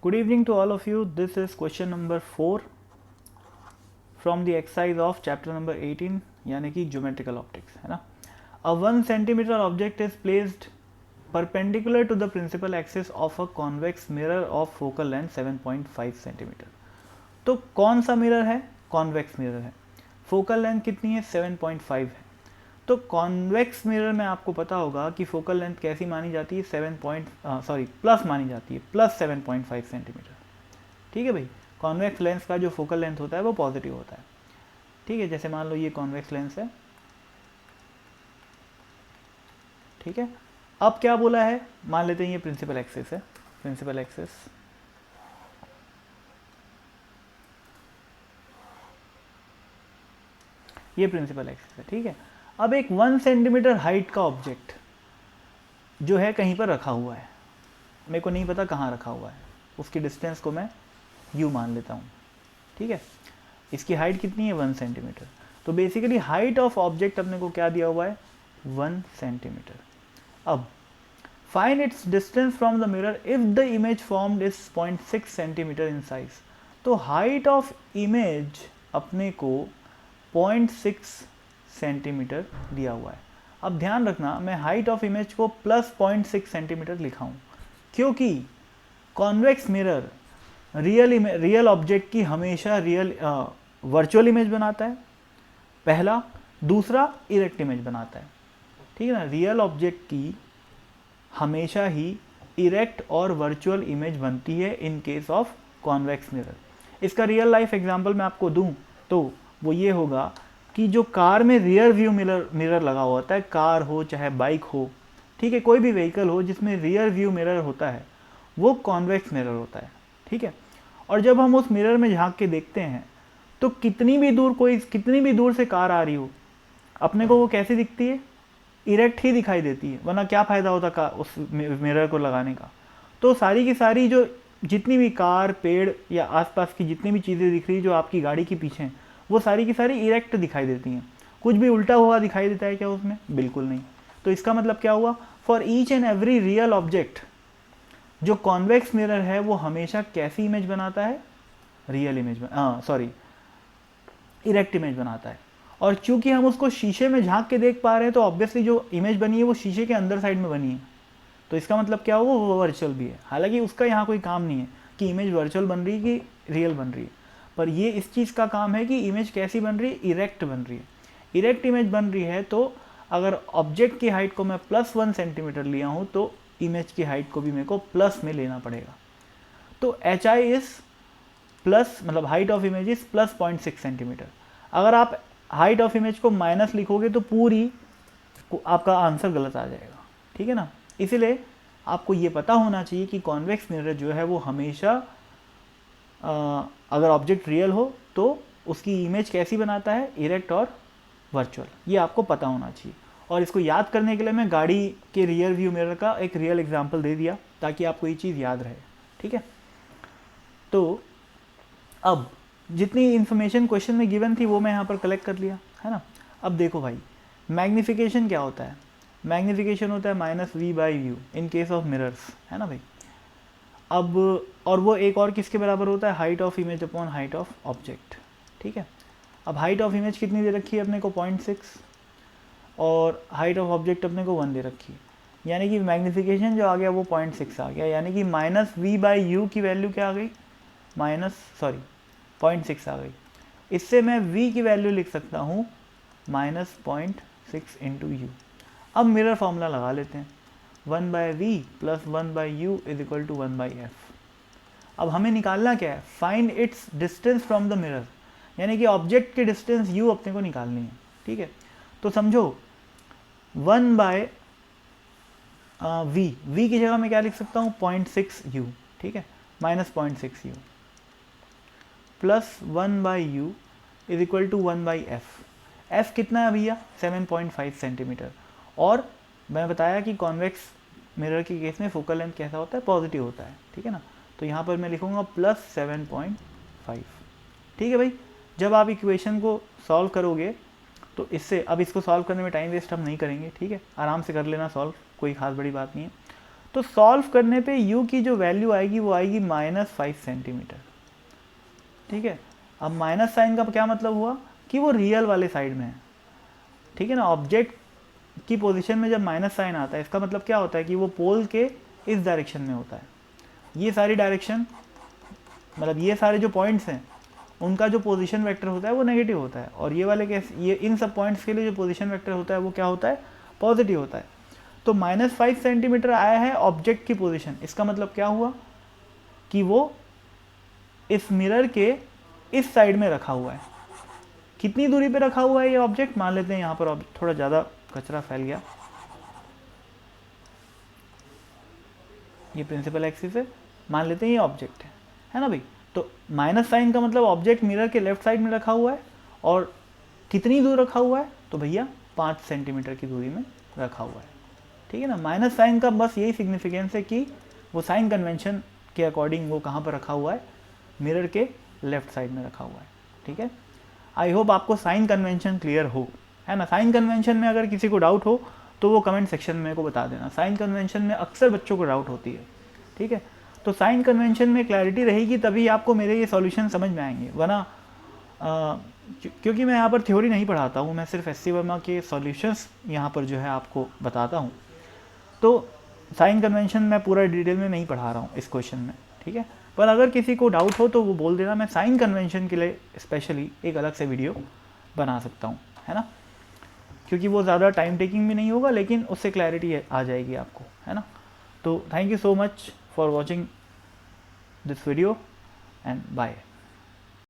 Good evening to all of you. This is question number 4 from the exercise of chapter number 18 यानी कि geometrical optics है ना. A 1 centimeter object is placed perpendicular to the principal axis of a convex mirror of focal length 7.5 centimeter. तो कौन सा mirror है? Convex mirror है. Focal length कितनी है? 7.5 है. तो कॉन्वेक्स मिरर में आपको पता होगा कि फोकल लेंथ कैसी मानी जाती है? प्लस मानी जाती है, प्लस 7.5 सेंटीमीटर. ठीक है भाई. कॉन्वेक्स लेंस का जो फोकल लेंथ होता है वो पॉजिटिव होता है. ठीक है, जैसे मान लो ये कॉन्वेक्स लेंस है. ठीक है, अब क्या बोला है? मान लेते हैं ये प्रिंसिपल एक्सिस है. प्रिंसिपल एक्सिस, ये प्रिंसिपल एक्सिस है. ठीक है, अब एक 1 सेंटीमीटर हाइट का ऑब्जेक्ट जो है कहीं पर रखा हुआ है. मेरे को नहीं पता कहाँ रखा हुआ है. उसकी डिस्टेंस को मैं u मान लेता हूँ. ठीक है, इसकी हाइट कितनी है? 1 सेंटीमीटर. तो बेसिकली हाइट ऑफ ऑब्जेक्ट अपने को क्या दिया हुआ है? 1 सेंटीमीटर. अब find its distance from the mirror if the image formed is 0.6 centimetre in size. तो हाइट ऑफ इमेज अपने को 0.6 सेंटीमीटर दिया हुआ है. अब ध्यान रखना, मैं हाइट ऑफ इमेज को प्लस 0.6 सेंटीमीटर लिखा हूँ क्योंकि कॉन्वेक्स मिरर रियल ऑब्जेक्ट की हमेशा वर्चुअल इमेज बनाता है, पहला. दूसरा, इरेक्ट इमेज बनाता है. ठीक है ना, रियल ऑब्जेक्ट की हमेशा ही इरेक्ट और वर्चुअल इमेज बनती है in case of convex mirror. इसका रियल लाइफ एग्जांपल मैं आपको दूं तो वो ये होगा कि जो कार में रियर व्यू मिरर लगा हुआ होता है, कार हो चाहे बाइक हो, ठीक है, कोई भी व्हीकल हो जिसमें रियर व्यू मिरर होता है, वो कॉन्वेक्स मिरर होता है. ठीक है, और जब हम उस मिरर में झांक के देखते हैं तो कितनी भी दूर से कार आ रही हो, अपने को वो कैसी दिखती है? इरेक्ट ही दिखाई देती है. वरना क्या फ़ायदा होता उस मिरर को लगाने का? तो सारी की सारी जो जितनी भी कार, पेड़ या आसपास की जितनी भी चीज़ें दिख रही जो आपकी गाड़ी के पीछे हैं, वो सारी की सारी इरेक्ट दिखाई देती हैं. कुछ भी उल्टा हुआ दिखाई देता है क्या उसमें? बिल्कुल नहीं. तो इसका मतलब क्या हुआ? For each and every real object जो कॉन्वेक्स मिरर है वो हमेशा कैसी इमेज बनाता है? रियल इमेज, इरेक्ट इमेज बनाता है. और चूंकि हम उसको शीशे में झांक के देख पा रहे हैं तो ऑब्वियसली जो इमेज बनी है वो शीशे के अंदर साइड में बनी है. तो इसका मतलब क्या हुआ? वो वर्चुअल भी है. हालांकि उसका यहाँ कोई काम नहीं है कि इमेज वर्चुअल बन रही है कि रियल बन रही है, पर ये इस चीज़ का काम है कि इमेज कैसी बन रही है? इरेक्ट बन रही है. इरेक्ट इमेज बन रही है तो अगर ऑब्जेक्ट की हाइट को मैं प्लस 1 सेंटीमीटर लिया हूँ तो इमेज की हाइट को भी मेरे को प्लस में लेना पड़ेगा. तो एच आई इज प्लस, मतलब height of image is plus 0.6 centimetre. अगर आप हाइट ऑफ इमेज को माइनस लिखोगे तो पूरी आपका आंसर गलत आ जाएगा. ठीक है ना, इसीलिए आपको ये पता होना चाहिए कि कॉन्वेक्स मिरर जो है वो हमेशा अगर ऑब्जेक्ट रियल हो तो उसकी इमेज कैसी बनाता है? इरेक्ट और वर्चुअल. ये आपको पता होना चाहिए. और इसको याद करने के लिए मैं गाड़ी के रियर व्यू मिरर का एक रियल एग्जांपल दे दिया ताकि आपको ये चीज़ याद रहे. ठीक है, तो अब जितनी इन्फॉर्मेशन क्वेश्चन में गिवन थी वो मैं यहाँ पर कलेक्ट कर लिया है ना. अब देखो भाई, मैग्नीफिकेशन क्या होता है? मैग्नीफिकेशन होता है -v/u in case of mirrors, है ना भाई. अब और वो एक और किसके बराबर होता है? Height of image upon height of object. ठीक है, अब हाइट ऑफ इमेज कितनी दे रखी है अपने को? 0.6, और हाइट ऑफ ऑब्जेक्ट अपने को 1 दे रखी है. यानी कि मैग्नीफिकेशन जो आ गया वो 0.6 आ गया. यानी कि -v/u की वैल्यू क्या आ गई? 0.6 आ गई. इससे मैं v की वैल्यू लिख सकता हूँ -0.6 इंटू यू. अब मिरर फॉर्मूला लगा लेते हैं. 1/v plus 1/u is equal to 1/f. अब हमें निकालना क्या है? Find its distance from the mirror, यानी कि ऑब्जेक्ट की डिस्टेंस u अपने को निकालनी है. ठीक है, तो समझो 1/v की जगह मैं क्या लिख सकता हूँ? 0.6u. ठीक है, -0.6u plus 1/u is equal to 1/f. f कितना है भैया? 7.5 सेंटीमीटर. और मैं बताया कि कॉन्वेक्स मिरर के केस में फोकल लेंथ कैसा होता है? पॉजिटिव होता है. ठीक है ना, तो यहाँ पर मैं लिखूँगा प्लस 7.5. ठीक है भाई, जब आप इक्वेशन को सॉल्व करोगे तो इससे, अब इसको सॉल्व करने में टाइम वेस्ट हम नहीं करेंगे. ठीक है, आराम से कर लेना सॉल्व, कोई खास बड़ी बात नहीं है. तो सॉल्व करने पे u की जो वैल्यू आएगी वो आएगी -5 सेंटीमीटर। ठीक है, अब माइनस साइन का क्या मतलब हुआ कि वो रियल वाले साइड में है। ठीक है ना, ऑब्जेक्ट की पोजीशन में जब माइनस साइन आता है इसका मतलब क्या होता है कि वो पोल के इस डायरेक्शन में होता है। ये सारी डायरेक्शन मतलब ये सारे जो पॉइंट्स हैं उनका जो पोजीशन वेक्टर होता है वो नेगेटिव होता है, और ये वाले केस ये इन सब पॉइंट्स के लिए जो पोजीशन वेक्टर होता है वो क्या होता है, पॉजिटिव होता है। तो -5 सेंटीमीटर आया है ऑब्जेक्ट की पोजीशन, इसका मतलब क्या हुआ कि वो इस मिरर के इस साइड में रखा हुआ है। कितनी दूरी पे रखा हुआ है ये ऑब्जेक्ट, मान लेते हैं यहाँ पर थोड़ा ज़्यादा कचरा फैल गया, ये प्रिंसिपल एक्सिस है, मान लेते हैं ये ऑब्जेक्ट है ना भाई। तो माइनस साइन का मतलब ऑब्जेक्ट मिरर के लेफ्ट साइड में रखा हुआ है, और कितनी दूर रखा हुआ है, तो भैया 5 सेंटीमीटर की दूरी में रखा हुआ है। ठीक है ना, माइनस साइन का बस यही सिग्निफिकेंस है कि वो साइन कन्वेंशन के अकॉर्डिंग वो कहाँ पर रखा हुआ है, मिरर के लेफ्ट साइड में रखा हुआ है। ठीक है, आई होप आपको साइन कन्वेंशन क्लियर हो, है ना। साइन कन्वेंशन में अगर किसी को डाउट हो तो वो कमेंट सेक्शन में मेरे को बता देना। साइन कन्वेंशन में अक्सर बच्चों को डाउट होती है। ठीक है, तो साइन कन्वेंशन में क्लैरिटी रहेगी तभी आपको मेरे ये सॉल्यूशन समझ में आएंगे, वरना क्योंकि मैं यहाँ पर थ्योरी नहीं पढ़ाता हूँ, मैं सिर्फ एससी वर्मा के सॉल्यूशंस यहाँ पर जो है आपको बताता हूँ। तो साइन कन्वेंशन मैं पूरा डिटेल में नहीं पढ़ा रहा हूँ इस क्वेश्चन में। ठीक है, पर अगर किसी को डाउट हो तो वो बोल देना, मैं साइन कन्वेंशन के लिए स्पेशली एक अलग से वीडियो बना सकता हूँ, है ना, क्योंकि वो ज़्यादा टाइम टेकिंग भी नहीं होगा, लेकिन उससे क्लैरिटी आ जाएगी आपको, है ना। तो thank you so much for watching this video and bye.